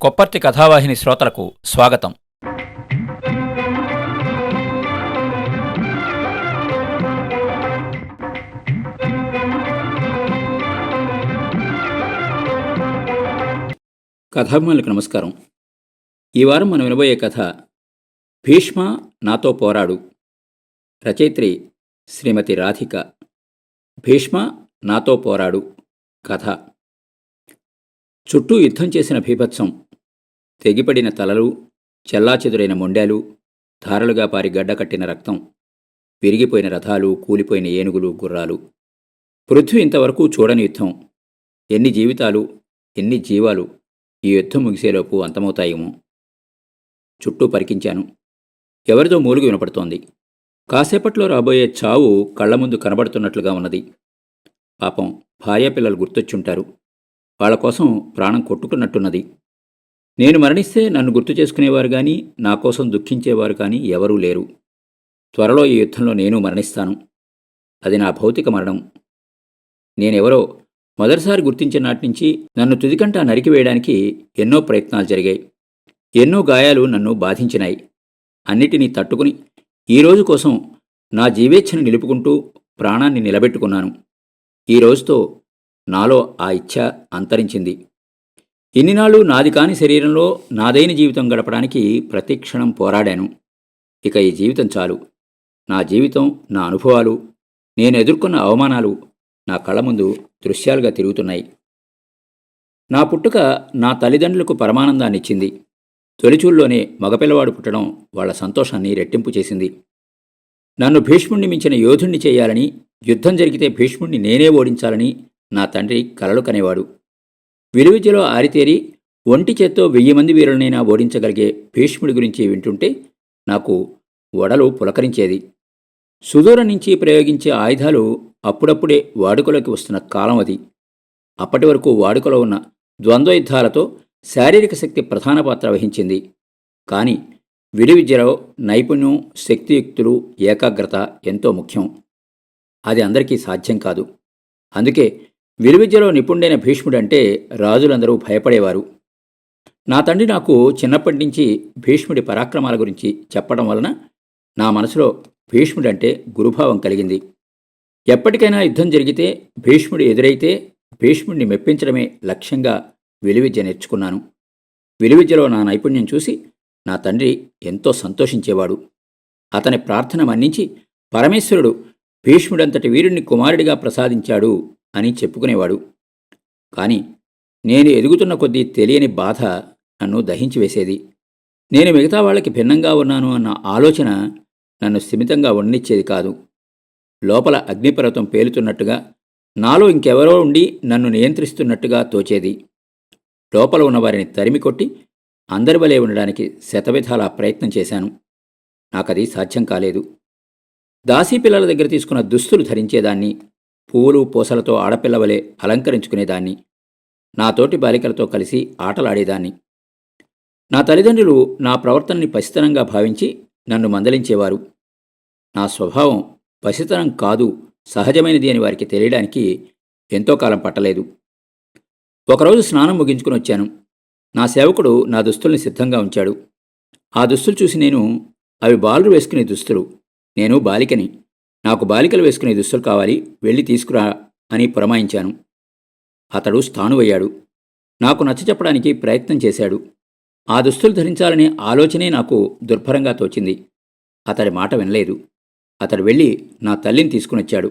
కొప్పర్తి కథావాహిని శ్రోతలకు స్వాగతం. కథాభిమానులకు నమస్కారం. ఈ వారం మనం వినబోయే కథ భీష్మ నాతో పోరాడు. రచయిత్రి శ్రీమతి రాధిక. భీష్మ నాతో పోరాడు కథ. చుట్టూ యుద్ధం చేసిన భీభత్సం, తెగిపడిన తలలు, చెల్లాచెదురైన మొండాలు, ధారలుగా పారి గడ్డకట్టిన రక్తం, విరిగిపోయిన రథాలు, కూలిపోయిన ఏనుగులు, గుర్రాలు. పృథ్వీ ఇంతవరకు చూడని యుద్ధం. ఎన్ని జీవితాలు, ఎన్ని జీవాలు ఈ యుద్ధం ముగిసేలోపు అంతమవుతాయేమో. చుట్టూ పరికించాను. ఎవరిదో మూలుగు వినపడుతోంది. కాసేపట్లో రాబోయే చావు కళ్ల ముందు కనబడుతున్నట్లుగా ఉన్నది. పాపం భార్యాపిల్లలు గుర్తొచ్చుంటారు. వాళ్ల కోసం ప్రాణం కొట్టుకున్నట్టున్నది. నేను మరణిస్తే నన్ను గుర్తు చేసుకునేవారు కానీ, నా కోసం దుఃఖించేవారు కానీ ఎవరూ లేరు. త్వరలో ఈ యుద్ధంలో నేను మరణిస్తాను. అది నా భౌతిక మరణం. నేనెవరో మొదటిసారి గుర్తించిన నాటి నుంచి నన్ను తుదికంటా నరికివేయడానికి ఎన్నో ప్రయత్నాలు జరిగాయి. ఎన్నో గాయాలు నన్ను బాధించినాయి. అన్నిటినీ తట్టుకుని ఈరోజు కోసం నా జీవేచ్ఛను నిలుపుకుంటూ ప్రాణాన్ని నిలబెట్టుకున్నాను. ఈ రోజుతో నాలో ఆ ఇచ్ఛ అంతరించింది. ఇన్నినాళ్ళు నాది కాని శరీరంలో నాదైన జీవితం గడపడానికి ప్రతిక్షణం పోరాడాను. ఇక ఈ జీవితం చాలు. నా జీవితం, నా అనుభవాలు, నేను ఎదుర్కొన్న అవమానాలు నా కళ్ళ ముందు దృశ్యాలుగా తిరుగుతున్నాయి. నా పుట్టుక నా తల్లిదండ్రులకు పరమానందాన్నిచ్చింది. తొలిచూల్లోనే మగపిల్లవాడు పుట్టడం వాళ్ల సంతోషాన్ని రెట్టింపు చేసింది. నన్ను భీష్ముణ్ణి మించిన యోధుణ్ణి చేయాలని, యుద్ధం జరిగితే భీష్ముణ్ణి నేనే ఓడించాలని నా తండ్రి కలలు కనేవాడు. విలువిద్యలో ఆరితేరి ఒంటి చేత్తో 1000 మంది వీరులనైనా ఓడించగలిగే భీష్ముడి గురించి వింటుంటే నాకు ఒడలు పులకరించేది. సుదూరం నుంచి ప్రయోగించే ఆయుధాలు అప్పుడప్పుడే వాడుకలోకి వస్తున్న కాలం అది. అప్పటి వరకు వాడుకలో ఉన్న ద్వంద్వ యుద్ధాలతో శారీరక శక్తి ప్రధాన పాత్ర వహించింది. కానీ విలువిద్యలో నైపుణ్యం, శక్తియుక్తులు, ఏకాగ్రత ఎంతో ముఖ్యం. అది అందరికీ సాధ్యం కాదు. అందుకే విలువిద్యలో నిపుణుడైన భీష్ముడంటే రాజులందరూ భయపడేవారు. నా తండ్రి నాకు చిన్నప్పటి నుంచి భీష్ముడి పరాక్రమాల గురించి చెప్పడం వలన నా మనసులో భీష్ముడంటే గురుభావం కలిగింది. ఎప్పటికైనా యుద్ధం జరిగితే, భీష్ముడు ఎదురైతే భీష్ముడిని మెప్పించడమే లక్ష్యంగా విలువిద్య నేర్చుకున్నాను. విలువిద్యలో నా నైపుణ్యం చూసి నా తండ్రి ఎంతో సంతోషించేవాడు. అతని ప్రార్థన మన్నించి పరమేశ్వరుడు భీష్ముడంతటి వీరుణ్ణి కుమారుడిగా ప్రసాదించాడు అని చెప్పుకునేవాడు. కాని నేను ఎదుగుతున్న కొద్దీ తెలియని బాధ నన్ను దహించి వేసేది. నేను మిగతా వాళ్ళకి భిన్నంగా ఉన్నాను అన్న ఆలోచన నన్ను స్థిమితంగా ఉండనిచ్చేది కాదు. లోపల అగ్నిపర్వతం పేలుతున్నట్టుగా, నాలో ఇంకెవరో ఉండి నన్ను నియంత్రిస్తున్నట్టుగా తోచేది. లోపల ఉన్నవారిని తరిమికొట్టి అందరి వలె ఉండడానికి శతవిధాలా ప్రయత్నం చేశాను. నాకది సాధ్యం కాలేదు. దాసీ పిల్లల దగ్గర తీసుకున్న దుస్తులు ధరించేదాన్ని, పూలు పూసలతో ఆడపిల్లవలే అలంకరించుకునేదాన్ని, నాతోటి బాలికలతో కలిసి ఆటలాడేదాన్ని. నా తల్లిదండ్రులు నా ప్రవర్తనని పసితనంగా భావించి నన్ను మందలించేవారు. నా స్వభావం పసితనం కాదు, సహజమైనది అని వారికి తెలియడానికి ఎంతో కాలం పట్టలేదు. ఒకరోజు స్నానం ముగించుకుని వచ్చాను. నా సేవకుడు నా దుస్తుల్ని సిద్ధంగా ఉంచాడు. ఆ దుస్తులు చూసి నేను, అవి బాలురు వేసుకునే దుస్తులు, నేను బాలికని, నాకు బాలికలు వేసుకునే దుస్తులు కావాలి, వెళ్ళి తీసుకురా అని పురమాయించాను. అతడు స్థాణువయ్యాడు. నాకు నచ్చచెప్పడానికి ప్రయత్నం చేశాడు. ఆ దుస్తులు ధరించాలనే ఆలోచనే నాకు దుర్భరంగా తోచింది. అతడి మాట వినలేదు. అతడు వెళ్ళి నా తల్లిని తీసుకునొచ్చాడు.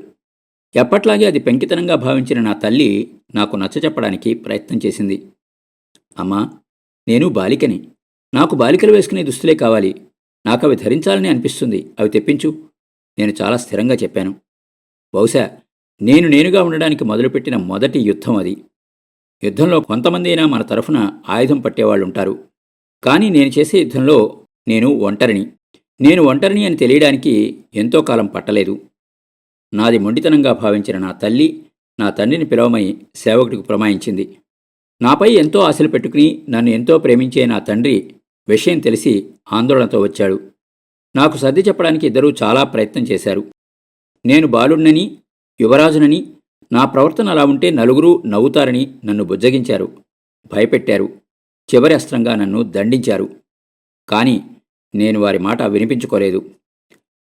ఎప్పట్లాగే అది పెంకితనంగా భావించిన నా తల్లి నాకు నచ్చచెప్పడానికి ప్రయత్నం చేసింది. అమ్మా, నేను బాలికని, నాకు బాలికలు వేసుకునే దుస్తులే కావాలి, నాకవి ధరించాలని అనిపిస్తుంది, అవి తెప్పించు. నేను చాలా స్థిరంగా చెప్పాను. బహుశా నేనుగా ఉండడానికి మొదలుపెట్టిన మొదటి యుద్ధం అది. యుద్ధంలో కొంతమంది అయినా మన తరఫున ఆయుధం పట్టేవాళ్లుంటారు. కానీ నేను చేసే యుద్ధంలో నేను ఒంటరిని అని తెలియడానికి ఎంతో కాలం పట్టలేదు. నాది మొండితనంగా భావించిన నా తల్లి నా తండ్రిని పిలవమని సేవకుడికి పురమాయించింది. నాపై ఎంతో ఆశలు పెట్టుకుని నన్ను ఎంతో ప్రేమించే నా తండ్రి విషయం తెలిసి ఆందోళనతో వచ్చాడు. నాకు సర్ది చెప్పడానికి ఇద్దరూ చాలా ప్రయత్నం చేశారు. నేను బాలుడినని, యువరాజునని, నా ప్రవర్తన అలా ఉంటే నలుగురు నవ్వుతారని నన్ను బుజ్జగించారు, భయపెట్టారు. చివరి అస్త్రంగా నన్ను దండించారు. కానీ నేను వారి మాట వినిపించుకోలేదు.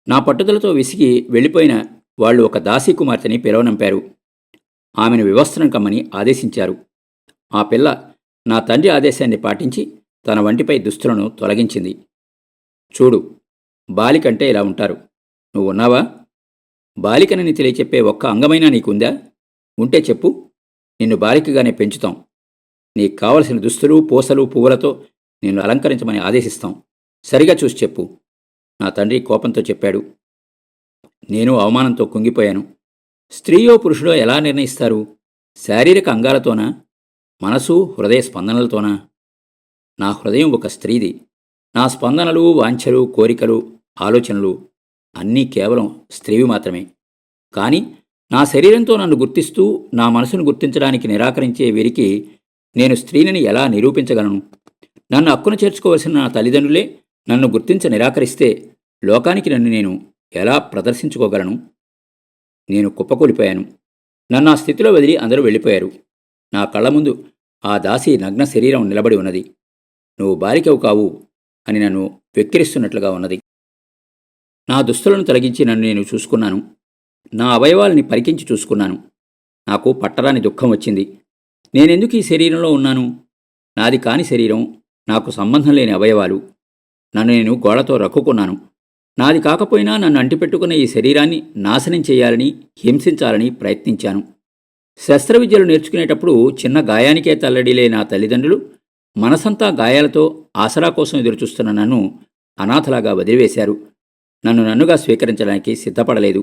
నా పట్టుదలతో విసిగి వెళ్ళిపోయిన వాళ్ళు ఒక దాసీ కుమార్తెని పిలవనంపారు. ఆమెను వివస్త్రం కమ్మని ఆదేశించారు. ఆ పిల్ల నా తండ్రి ఆదేశాన్ని పాటించి తన వంటిపై దుస్తులను తొలగించింది. చూడు, బాలికంటే ఇలా ఉంటారు. నువ్వున్నావా? బాలికనని తెలియచెప్పే ఒక్క అంగమైనా నీకుందా? ఉంటే చెప్పు, నిన్ను బాలికగానే పెంచుతాం. నీకు కావలసిన దుస్తులు, పూసలు, పువ్వులతో నిన్ను అలంకరించమని ఆదేశిస్తాం. సరిగా చూసి చెప్పు, నా తండ్రి కోపంతో చెప్పాడు. నేను అవమానంతో కుంగిపోయాను. స్త్రీయో పురుషుడో ఎలా నిర్ణయిస్తారు? శారీరక అంగాలతోనా? మనసు, హృదయ స్పందనలతోనా? నా హృదయం ఒక స్త్రీది. నా స్పందనలు, వాంఛలు, కోరికలు, ఆలోచనలు అన్నీ కేవలం స్త్రీవి మాత్రమే. కానీ నా శరీరంతో నన్ను గుర్తిస్తూ నా మనసును గుర్తించడానికి నిరాకరించే వీరికి నేను స్త్రీని ఎలా నిరూపించగలను? నన్ను హక్కున చేర్చుకోవలసిన నా తల్లిదండ్రులే నన్ను గుర్తించ నిరాకరిస్తే లోకానికి నన్ను నేను ఎలా ప్రదర్శించుకోగలను? నేను కుప్పకూలిపోయాను. నన్ను ఆ స్థితిలో వదిలి అందరూ వెళ్ళిపోయారు. నా కళ్ళ ముందు ఆ దాసి నగ్న శరీరం నిలబడి ఉన్నది. నువ్వు బాలికవు కావు అని నన్ను వెక్కిరిస్తున్నట్లుగా ఉన్నది. నా దుస్తులను తొలగించి నన్ను నేను చూసుకున్నాను. నా అవయవాల్ని పరికించి చూసుకున్నాను. నాకు పట్టరాని దుఃఖం వచ్చింది. నేనెందుకు ఈ శరీరంలో ఉన్నాను? నాది కాని శరీరం, నాకు సంబంధం లేని అవయవాలు. నన్ను నేను గోడతో రక్కుకున్నాను. నాది కాకపోయినా నన్ను అంటిపెట్టుకున్న ఈ శరీరాన్ని నాశనం చేయాలని, హింసించాలని ప్రయత్నించాను. శస్త్రవిద్యలు నేర్చుకునేటప్పుడు చిన్న గాయానికే తల్లడిలే నా తల్లిదండ్రులు మనసంతా గాయాలతో ఆసరా కోసం ఎదురుచూస్తున్న నన్ను అనాథలాగా వదిలివేశారు. నన్ను నన్నుగా స్వీకరించడానికి సిద్ధపడలేదు.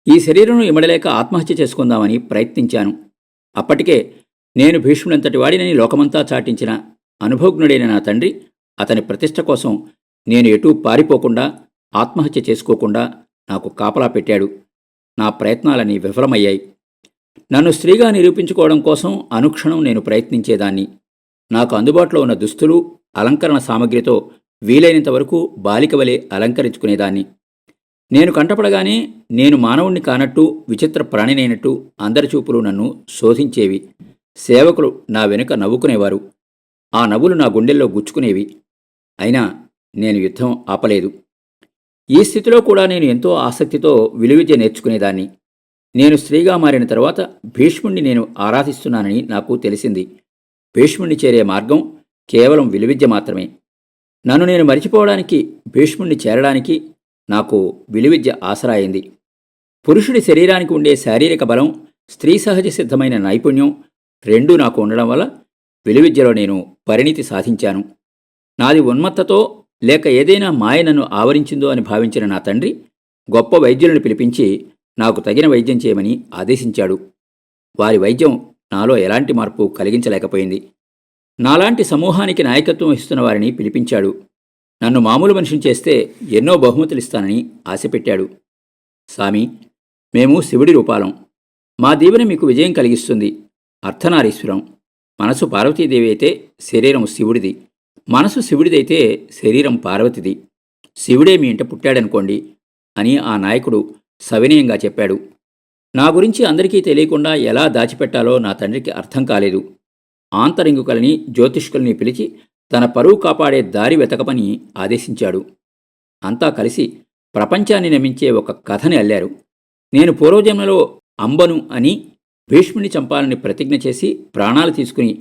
ఈ శరీరంను ఇమడలేక ఆత్మహత్య చేసుకుందామని ప్రయత్నించాను. అప్పటికే నేను భీష్ముడంతటి వాడినని లోకమంతా చాటించిన అనుభవజ్ఞుడైన నా తండ్రి అతని ప్రతిష్ట కోసం నేను ఎటూ పారిపోకుండా, ఆత్మహత్య చేసుకోకుండా నాకు కాపలా పెట్టాడు. నా ప్రయత్నాలన్నీ విఫలమయ్యాయి. నన్ను స్త్రీగా నిరూపించుకోవడం కోసం అనుక్షణం నేను ప్రయత్నించేదాన్ని. నాకు అందుబాటులో ఉన్న దుస్తులు, అలంకరణ సామగ్రితో వీలైనంత వరకు బాలిక వలె అలంకరించుకునేదాన్ని. నేను కంటపడగానే నేను మానవుణ్ణి కానట్టు, విచిత్ర ప్రాణినైనట్టు అందరి చూపులు నన్ను శోధించేవి. సేవకులు నా వెనుక నవ్వుకునేవారు. ఆ నవ్వులు నా గుండెల్లో గుచ్చుకునేవి. అయినా నేను యుద్ధం ఆపలేదు. ఈ స్థితిలో కూడా నేను ఎంతో ఆసక్తితో విలువిద్య నేర్చుకునేదాన్ని. నేను స్త్రీగా మారిన తరువాత భీష్ముణ్ణి నేను ఆరాధిస్తున్నానని నాకు తెలిసింది. భీష్ముణ్ణి చేరే మార్గం కేవలం విలువిద్య మాత్రమే. నన్ను నేను మరిచిపోవడానికి, భీష్ముణ్ణి చేరడానికి నాకు విలువిద్య ఆసరా అయింది. పురుషుడి శరీరానికి ఉండే శారీరక బలం, స్త్రీ సహజ సిద్ధమైన నైపుణ్యం రెండూ నాకు ఉండడం వల్ల విలువిద్యలో నేను పరిణితి సాధించాను. నాది ఉన్మత్తతో లేక ఏదైనా మాయ నన్ను ఆవరించిందో అని భావించిన నా తండ్రి గొప్ప వైద్యులను పిలిపించి నాకు తగిన వైద్యం చేయమని ఆదేశించాడు. వారి వైద్యం నాలో ఎలాంటి మార్పు కలిగించలేకపోయింది. నాలాంటి సమూహానికి నాయకత్వం వహిస్తున్న వారిని పిలిపించాడు. నన్ను మామూలు మనిషిని చేస్తే ఎన్నో బహుమతులిస్తానని ఆశపెట్టాడు. స్వామి, మేము శివుడి రూపాలం. మా దీవెన మీకు విజయం కలిగిస్తుంది. అర్ధనారీశ్వరం. మనసు పార్వతీదేవి అయితే శరీరం శివుడిది. మనసు శివుడిదైతే శరీరం పార్వతిది. శివుడే మీ ఇంట పుట్టాడనుకోండి అని ఆ నాయకుడు సవినయంగా చెప్పాడు. నా గురించి అందరికీ తెలియకుండా ఎలా దాచిపెట్టాలో నా తండ్రికి అర్థం కాలేదు. ఆంతరింగుకల్ని, జ్యోతిష్కుల్ని పిలిచి తన పరువు కాపాడే దారి వెతకమని ఆదేశించాడు. అంతా కలిసి ప్రపంచాన్ని నమ్మించే ఒక కథని అల్లారు. నేను పూర్వజన్మలో అంబను అని భీష్ముని చంపాలని ప్రతిజ్ఞ చేసి ప్రాణాలు తీసుకుని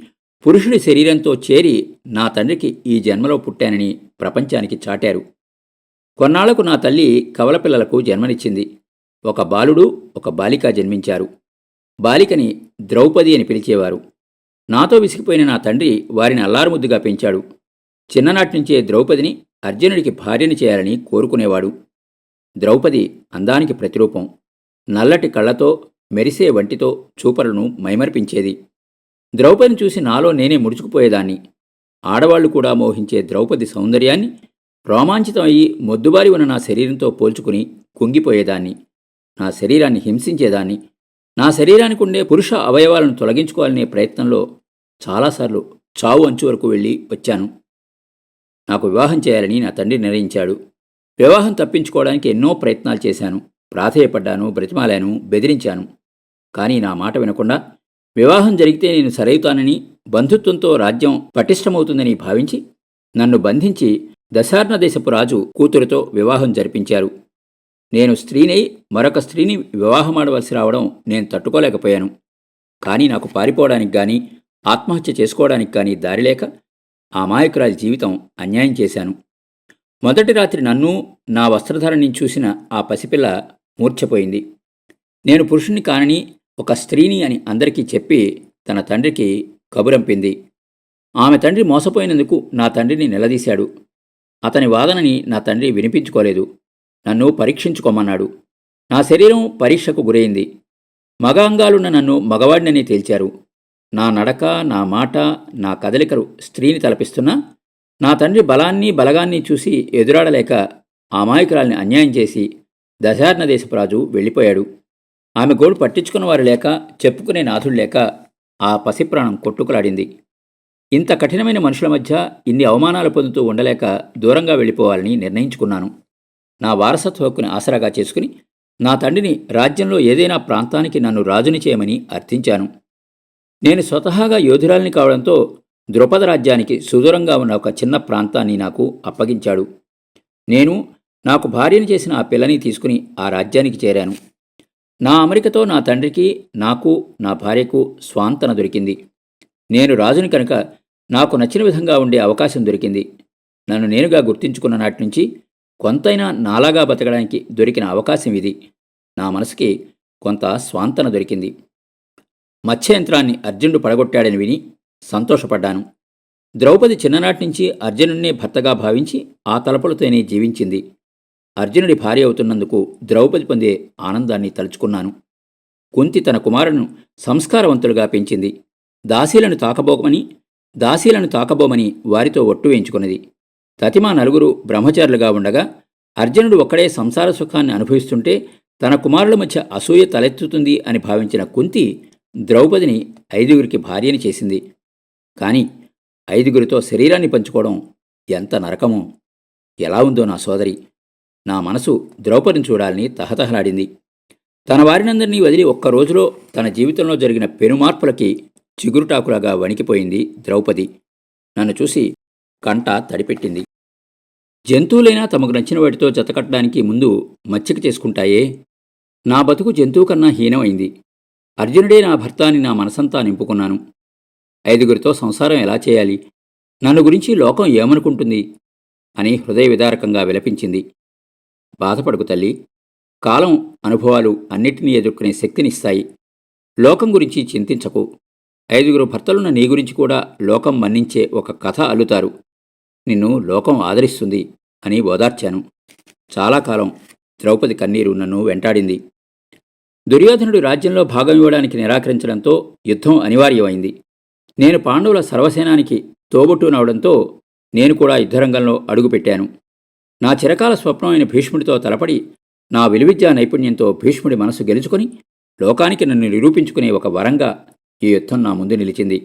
పురుషుడి శరీరంతో చేరి నా తండ్రికి ఈ జన్మలో పుట్టానని ప్రపంచానికి చాటారు. కొన్నాళ్లకు నా తల్లి కవలపిల్లలకు జన్మనిచ్చింది. ఒక బాలుడు, ఒక బాలిక జన్మించారు. బాలికని ద్రౌపది అని పిలిచేవారు. నాతో విసిగిపోయిన నా తండ్రి వారిని అల్లారుముద్దుగా పెంచాడు. చిన్ననాటి నుంచే ద్రౌపదిని అర్జునుడికి భార్యని చేయాలని కోరుకునేవాడు. ద్రౌపది అందానికి ప్రతిరూపం. నల్లటి కళ్లతో, మెరిసే వంటితో చూపలను మైమర్పించేది. ద్రౌపదిని చూసి నాలో నేనే ముడుచుకుపోయేదాన్ని. ఆడవాళ్లు కూడా మోహించే ద్రౌపది సౌందర్యాన్ని రోమాంచితమయ్యి మొద్దుబారి ఉన్న నా శరీరంతో పోల్చుకుని కుంగిపోయేదాన్ని. నా శరీరాన్ని హింసించేదాన్ని. నా శరీరానికి ఉండే పురుష అవయవాలను తొలగించుకోవాలనే ప్రయత్నంలో చాలాసార్లు చావు అంచు వరకు వెళ్ళి వచ్చాను. నాకు వివాహం చేయాలని నా తండ్రి నిర్ణయించాడు. వివాహం తప్పించుకోవడానికి ఎన్నో ప్రయత్నాలు చేశాను. ప్రాధేయపడ్డాను, బ్రతిమాలాను, బెదిరించాను. కానీ నా మాట వినకుండా వివాహం జరిగితే నేను సరైతానని, బంధుత్వంతో రాజ్యం పటిష్టమవుతుందని భావించి నన్ను బంధించి దశార్ణ దేశపు రాజు కూతురుతో వివాహం జరిపించారు. నేను స్త్రీనై మరొక స్త్రీని వివాహమాడవలసి రావడం నేను తట్టుకోలేకపోయాను. కానీ నాకు పారిపోవడానికి గాని, ఆత్మహత్య చేసుకోవడానికి కానీ దారిలేక ఆ అమాయకురాలి జీవితం అన్యాయం చేశాను. మొదటి రాత్రి నన్ను, నా వస్త్రధారణని చూసిన ఆ పసిపిల్ల మూర్ఛపోయింది. నేను పురుషుణ్ణి కానని, ఒక స్త్రీని అని అందరికీ చెప్పి తన తండ్రికి కబురంపింది. ఆమె తండ్రి మోసపోయినందుకు నా తండ్రిని నిలదీశాడు. అతని వాదనని నా తండ్రి వినిపించుకోలేదు. నన్ను పరీక్షించుకోమన్నాడు. నా శరీరం పరీక్షకు గురైంది. మగ అంగాలున్న నన్ను మగవాడినని తేల్చారు. నా నడక, నా మాట, నా కదలికలు స్త్రీని తలపిస్తున్నా నా తండ్రి బలాన్ని బలగాన్ని చూసి ఎదురాడలేక ఆ అమాయకురాల్ని అన్యాయం చేసి దశార్ణ దేశపు రాజు వెళ్ళిపోయాడు. ఆమె గోడు పట్టించుకున్నవారు లేక, చెప్పుకునే నాథుడు లేక ఆ పసిప్రాణం కొట్టుకులాడింది. ఇంత కఠినమైన మనుషుల మధ్య ఇన్ని అవమానాలు పొందుతూ ఉండలేక దూరంగా వెళ్ళిపోవాలని నిర్ణయించుకున్నాను. నా వారసత్వ హక్కుని ఆసరాగా చేసుకుని నా తండ్రిని రాజ్యంలో ఏదైనా ప్రాంతానికి నన్ను రాజుని చేయమని అర్థించాను. నేను స్వతహాగా యోధురాలిని కావడంతో ద్రుపద రాజ్యానికి సుదూరంగా ఉన్న ఒక చిన్న ప్రాంతాన్ని నాకు అప్పగించాడు. నేను నాకు భార్యను చేసిన ఆ పిల్లని తీసుకుని ఆ రాజ్యానికి చేరాను. నా అమరికతో నా తండ్రికి, నాకు, నా భార్యకు స్వాంతన దొరికింది. నేను రాజుని కనుక నాకు నచ్చిన విధంగా ఉండే అవకాశం దొరికింది. నన్ను నేనుగా గుర్తించుకున్న నాటి నుంచి కొంతైనా నాలాగా బతకడానికి దొరికిన అవకాశం ఇది. నా మనసుకి కొంత స్వాంతన దొరికింది. మత్స్యయంత్రాన్ని అర్జునుడు పడగొట్టాడని విని సంతోషపడ్డాను. ద్రౌపది చిన్ననాటి నుంచి అర్జునుడినే భర్తగా భావించి ఆ తలపులతోనే జీవించింది. అర్జునుడి భార్య అవుతున్నందుకు ద్రౌపది పొందే ఆనందాన్ని తలుచుకున్నాను. కుంతి తన కుమారులను సంస్కారవంతులుగా పెంచింది. దాసీలను తాకబోమని వారితో ఒట్టు వేయించుకున్నది. తతిమా నలుగురు బ్రహ్మచారులుగా ఉండగా అర్జునుడు ఒక్కడే సంసార సుఖాన్ని అనుభవిస్తుంటే తన కుమారుల మధ్య అసూయ తలెత్తుతుంది అని భావించిన కుంతి ద్రౌపదిని 5గురికి భార్యని చేసింది. కాని 5గురితో శరీరాన్ని పంచుకోవడం ఎంత నరకమో! ఎలా ఉందో నా సోదరి! నా మనసు ద్రౌపదిని చూడాలని తహతహలాడింది. తన వారినందరినీ వదిలి ఒక్కరోజులో తన జీవితంలో జరిగిన పెనుమార్పులకి చిగురుటాకులాగా వణికిపోయింది ద్రౌపది. నన్ను చూసి కంట తడిపెట్టింది. జంతువులైనా తమకు నచ్చిన వాటితో జతకట్టడానికి ముందు మచ్చిక చేసుకుంటాయే. నా బతుకు జంతువు కన్నా హీనమైంది. అర్జునుడే నా భర్త అని నా మనసంతా నింపుకున్నాను. 5గురితో సంసారం ఎలా చేయాలి? నన్ను గురించి లోకం ఏమనుకుంటుంది అని హృదయ విదారకంగా విలపించింది. బాధపడకు తల్లి. కాలం, అనుభవాలు అన్నిటినీ ఎదుర్కొనే శక్తినిస్తాయి. లోకం గురించి చింతించకు. 5గురు భర్తలున్న నీ గురించి కూడా లోకం మన్నించే ఒక కథ అల్లుతారు. నిన్ను లోకం ఆదరిస్తుంది అని ఓదార్చాను. చాలా కాలం ద్రౌపది కన్నీరు నన్ను వెంటాడింది. దుర్యోధనుడు రాజ్యంలో భాగం ఇవ్వడానికి నిరాకరించడంతో యుద్ధం అనివార్యమైంది. నేను పాండవుల సర్వసేనానికి తోబుట్టునవడంతో నేను కూడా యుద్ధరంగంలో అడుగుపెట్టాను. నా చిరకాల స్వప్నమైన భీష్ముడితో తలపడి నా విలువిద్యా నైపుణ్యంతో భీష్ముడి మనసు గెలుచుకొని లోకానికి నన్ను నిరూపించుకునే ఒక వరంగా ఈ యుద్ధం నా ముందు నిలిచింది.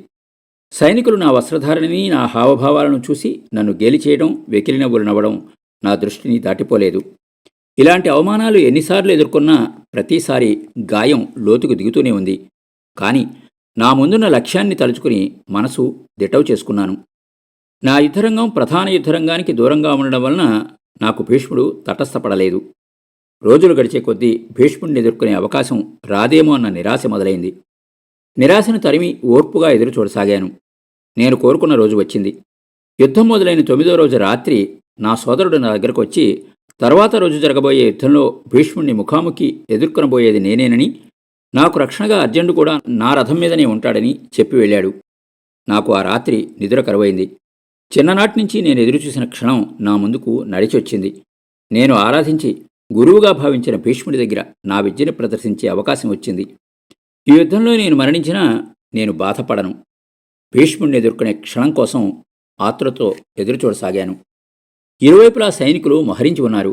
సైనికులు నా వస్త్రధారణని, నా హావభావాలను చూసి నన్ను గేలి చేయడం, వెకిలి నవ్వులు నవ్వడం నా దృష్టిని దాటిపోలేదు. ఇలాంటి అవమానాలు ఎన్నిసార్లు ఎదుర్కొన్నా ప్రతిసారి గాయం లోతుకు దిగుతూనే ఉంది. కాని నా ముందున్న లక్ష్యాన్ని తలుచుకుని మనసు దిటవు చేసుకున్నాను. నా యుద్ధరంగం ప్రధాన యుద్ధరంగానికి దూరంగా ఉండడం వలన నాకు భీష్ముడు తటస్థపడలేదు. రోజులు గడిచే కొద్దీ భీష్ముడిని ఎదుర్కొనే అవకాశం రాదేమో అన్న నిరాశ మొదలైంది. నిరాశను తరిమి ఓర్పుగా ఎదురు చూడసాగాను. నేను కోరుకున్న రోజు వచ్చింది. యుద్ధం మొదలైన 9వ రోజు రాత్రి నా సోదరుడు నా దగ్గరకు వచ్చి తర్వాత రోజు జరగబోయే యుద్ధంలో భీష్ముడిని ముఖాముఖి ఎదుర్కొనబోయేది నేనేనని, నాకు రక్షణగా అర్జునుడు కూడా నా రథం మీదనే ఉంటాడని చెప్పి వెళ్ళాడు. నాకు ఆ రాత్రి నిద్ర కరువైంది. చిన్ననాటి నుంచి నేను ఎదురుచూసిన క్షణం నా ముందుకు నడిచొచ్చింది. నేను ఆరాధించి గురువుగా భావించిన భీష్ముడి దగ్గర నా విద్యను ప్రదర్శించే అవకాశం వచ్చింది. ఈ యుద్ధంలో నేను మరణించినా నేను బాధపడను. భీష్ముడిని ఎదుర్కొనే క్షణం కోసం ఆత్రుతో ఎదురుచూడసాగాను. ఇరువైపులా సైనికులు మోహరించి ఉన్నారు.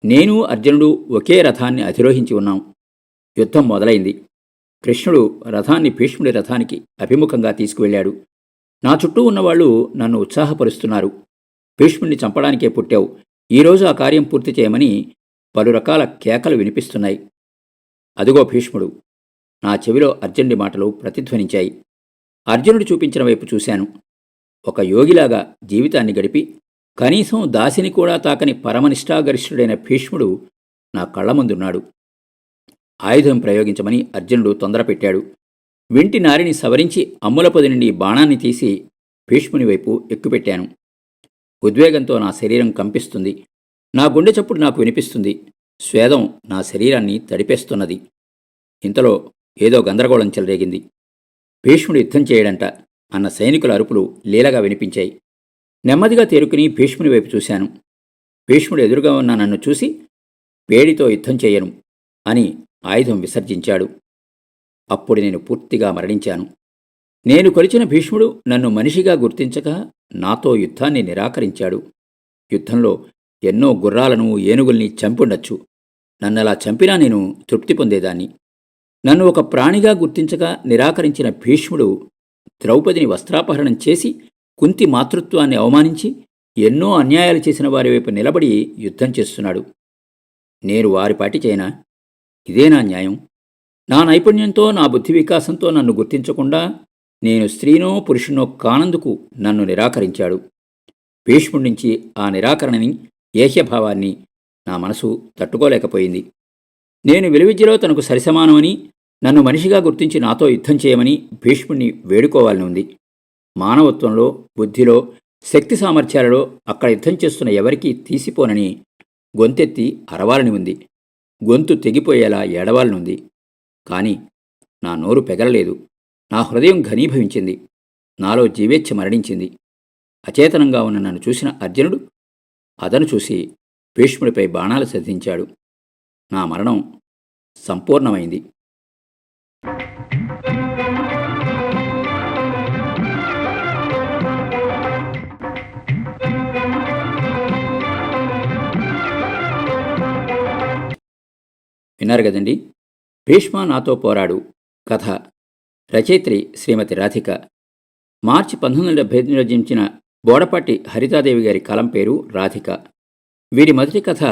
నేను, అర్జునుడు ఒకే రథాన్ని అధిరోహించి ఉన్నాం. యుద్ధం మొదలైంది. కృష్ణుడు రథాన్ని భీష్ముడి రథానికి అభిముఖంగా తీసుకువెళ్ళాడు. నా చుట్టూ ఉన్నవాళ్లు నన్ను ఉత్సాహపరుస్తున్నారు. భీష్ముడిని చంపడానికే పుట్టావు, ఈరోజు ఆ కార్యం పూర్తి చేయమని పలు రకాల కేకలు వినిపిస్తున్నాయి. అదుగో భీష్ముడు. నా చెవిలో అర్జునుడి మాటలు ప్రతిధ్వనించాయి. అర్జునుడు చూపించిన వైపు చూశాను. ఒక యోగిలాగా జీవితాన్ని గడిపి కనీసం దాసిని కూడా తాకని పరమనిష్ఠాగరిష్ఠుడైన భీష్ముడు నా కళ్ల ముందున్నాడు. ఆయుధం ప్రయోగించమని అర్జునుడు తొందరపెట్టాడు. వింటి నారిని సవరించి అమ్ముల పొది నుండి బాణాన్ని తీసి భీష్ముని వైపు ఎక్కుపెట్టాను. ఉద్వేగంతో నా శరీరం కంపిస్తుంది. నా గుండె చప్పుడు నాకు వినిపిస్తుంది. స్వేదం నా శరీరాన్ని తడిపేస్తున్నది. ఇంతలో ఏదో గందరగోళం చెలరేగింది. భీష్ముడు యుద్ధం చేయడంట అన్న సైనికుల అరుపులు లీలగా వినిపించాయి. నెమ్మదిగా తేరుకుని భీష్ముని వైపు చూశాను. భీష్ముడు ఎదురుగా ఉన్న నన్ను చూసి, వేడితో యుద్ధం చేయను అని ఆయుధం విసర్జించాడు. అప్పుడు నేను పూర్తిగా మరణించాను. నేను కొలిచిన భీష్ముడు నన్ను మనిషిగా గుర్తించక నాతో యుద్ధాన్ని నిరాకరించాడు. యుద్ధంలో ఎన్నో గుర్రాలను, ఏనుగుల్ని చంపుండొచ్చు. నన్నలా చంపినా నేను తృప్తి పొందేదాన్ని. నన్ను ఒక ప్రాణిగా గుర్తించక నిరాకరించిన భీష్ముడు ద్రౌపదిని వస్త్రాపహరణం చేసి కుంతి మాతృత్వాన్ని అవమానించి ఎన్నో అన్యాయాలు చేసిన వారి వైపు నిలబడి యుద్ధం చేస్తున్నాడు. నేను వారిపాటి చేయనా? ఇదేనా న్యాయం? నా నైపుణ్యంతో, నా బుద్ధి వికాసంతో నన్ను గుర్తించకుండా నేను స్త్రీనో పురుషునో కానందుకు నన్ను నిరాకరించాడు. భీష్ముడి నుంచి ఆ నిరాకరణని, ఏహ్యభావాన్ని నా మనసు తట్టుకోలేకపోయింది. నేను విలువిద్యలో తనకు సరిసమానమని, నన్ను మనిషిగా గుర్తించి నాతో యుద్ధం చేయమని భీష్ముడిని వేడుకోవాలని ఉంది. మానవత్వంలో, బుద్ధిలో, శక్తి సామర్థ్యాలలో అక్కడ యుద్ధం చేస్తున్న ఎవరికీ తీసిపోనని గొంతెత్తి అరవాలని ఉంది. గొంతు తెగిపోయేలా ఏడవాలనుంది. కాని నా నోరు పెగలలేదు. నా హృదయం ఘనీభవించింది. నాలో జీవేచ్ఛ మరణించింది. అచేతనంగా ఉన్న నన్ను చూసిన అర్జునుడు అదను చూసి భీష్ముడిపై బాణాలు సంధించాడు. నా మరణం సంపూర్ణమైంది. విన్నారు కదండి, భీష్మ నాతో పోరాడు కథ. రచయిత్రి శ్రీమతి రాధిక. మార్చి 1978 రచించిన బోడపాటి హరితాదేవి గారి కలం పేరు రాధిక. వీరి మొదటి కథ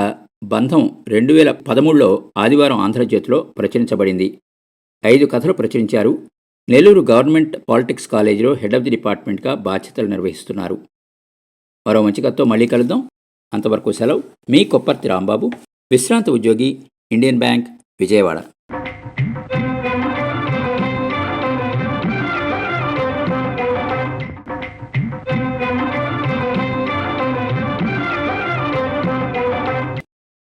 బంధం 2013లో ఆదివారం ఆంధ్రజ్యోతిలో ప్రచురించబడింది. 5 కథలు ప్రచురించారు. నెల్లూరు గవర్నమెంట్ పాలిటిక్స్ కాలేజీలో హెడ్ ఆఫ్ ది డిపార్ట్మెంట్గా బాధ్యతలు నిర్వహిస్తున్నారు. మరో మంచి కథతో మళ్ళీ కలుద్దాం. అంతవరకు సెలవు. మీ కొప్పర్తి రాంబాబు, విశ్రాంత ఉద్యోగి, ఇండియన్ బ్యాంక్, విజయవాడ.